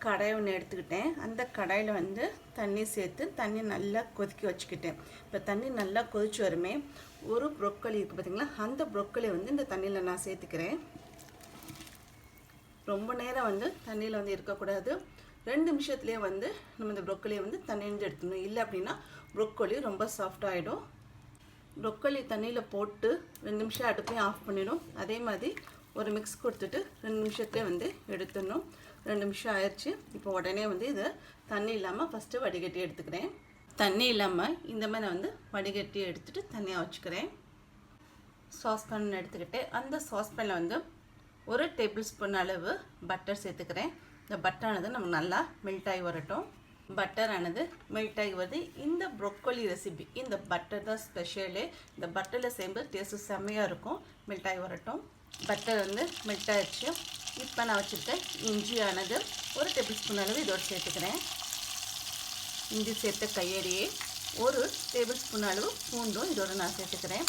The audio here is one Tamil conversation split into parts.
கடாய் ஒன்று எடுத்துக்கிட்டேன். அந்த கடாயில் வந்து தண்ணி சேர்த்து தண்ணி நல்லா கொதிக்க வச்சுக்கிட்டேன். இப்போ தண்ணி நல்லா கொதிச்சு வருமே, ஒரு ப்ரொக்கோலி இருக்குது பார்த்திங்களா, அந்த ப்ரொக்கோலி வந்து இந்த தண்ணியில் நான் சேர்த்துக்கிறேன். ரொம்ப நேரம் வந்து தண்ணியில் வந்து இருக்கக்கூடாது. 2 நிமிஷத்துலேயே வந்து நம்ம இந்த ப்ரொக்கோலியை வந்து தண்ணியிலேருந்து எடுத்துக்கணும். இல்லை அப்படின்னா ப்ரொக்கோலி ரொம்ப சாஃப்டாகிடும். ப்ரொக்கோலி தண்ணியில் போட்டு 2 நிமிஷம் அடுப்பையும் ஆஃப் பண்ணிடும். அதே மாதிரி ஒரு மிக்ஸ் கொடுத்துட்டு 2 நிமிஷத்துலேயே வந்து எடுத்துடணும். 2 நிமிஷம் ஆயிடுச்சு. இப்போ உடனே வந்து இதை தண்ணி இல்லாமல் ஃபஸ்ட்டு வடிகட்டி எடுத்துக்கிறேன். தண்ணி இல்லாமல் இந்த மாதிரி நான் வந்து வடிகட்டி எடுத்துகிட்டு தண்ணியாக வச்சுக்கிறேன். சாஸ்பேன் எடுத்துக்கிட்டு அந்த சாஸ்பேனில் வந்து 1 டேபிள் ஸ்பூன் அளவு பட்டர் சேர்த்துக்கிறேன். இந்த பட்டரானது நமக்கு நல்லா மெல்ட் ஆகி வரட்டும். பட்டரானது மெல்ட் ஆகி வருது. இந்த ப்ரொக்கோலி ரெசிபி இந்த பட்டர் தான் ஸ்பெஷலு. இந்த பட்டரில் சேர்ந்து டேஸ்ட்டு செம்மையாக இருக்கும். மெல்ட் ஆகி வரட்டும். பட்டர் வந்து மெல்ட் ஆகிடுச்சு. இப்போ நான் வச்சுருக்கேன் இஞ்சியானது 1 டேபிள் ஸ்பூன் அளவு இதோடு சேர்த்துக்கிறேன். இஞ்சி சேர்த்த கையடியே 1 டேபிள் ஸ்பூன் அளவு பூண்டும் இதோடு நான் சேர்த்துக்கிறேன்.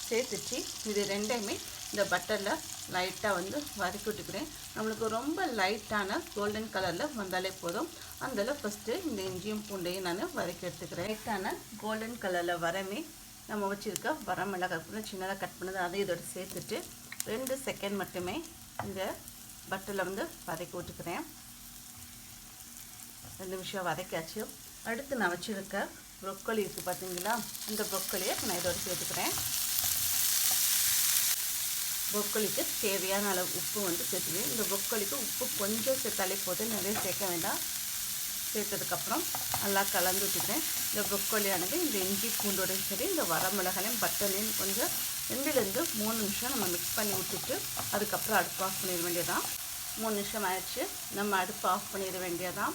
சேர்த்துச்சு இது ரெண்டையுமே இந்த பட்டரில் லைட்டாக வந்து வதக்கி விட்டுக்கிறேன். நம்மளுக்கு ரொம்ப லைட்டான கோல்டன் கலரில் வந்தாலே போதும். அதில் ஃபஸ்ட்டு இந்த இஞ்சியும் பூண்டையும் நான் வதக்கி எடுத்துக்கிறேன். லைட்டான கோல்டன் கலரில் வரமே நம்ம வச்சுருக்க வரமிளகாய் சின்னதாக கட் பண்ணது அதை இதோடு சேர்த்துட்டு 2 செகண்ட் மட்டுமே இந்த பட்டரில் வந்து வதக்கி விட்டுக்கிறேன். 2 நிமிஷம் வதக்காச்சு. அடுத்து நான் வச்சுருக்க ப்ரொக்கோலி இருக்குது பார்த்தீங்களா, இந்த ப்ரொக்கோலியை நான் இதோடு சேர்த்துக்கிறேன். ப்ரொக்கோலிக்கு தேவையான அளவு உப்பு வந்து சேர்த்துக்கிறேன். இந்த ப்ரொக்கோலிக்கு உப்பு கொஞ்சம் சேர்த்தாலே போதும், நிறைய சேர்க்க வேண்டாம். சேர்த்ததுக்கப்புறம் நல்லா கலந்து விட்டுக்கிறேன். இந்த ப்ரொக்கோலியானது இந்த இஞ்சி பூண்டோடையும் சரி இந்த வரமிளகாயும் பட்டரையும் கொஞ்சம் 2லேருந்து 3 நிமிஷம் நம்ம மிக்ஸ் பண்ணி விட்டுட்டு அதுக்கப்புறம் அடுப்பு ஆஃப் பண்ணிட வேண்டியதான். 3 நிமிஷம் ஆயிடுச்சு. நம்ம அடுப்பு ஆஃப் பண்ணிட வேண்டியதான்.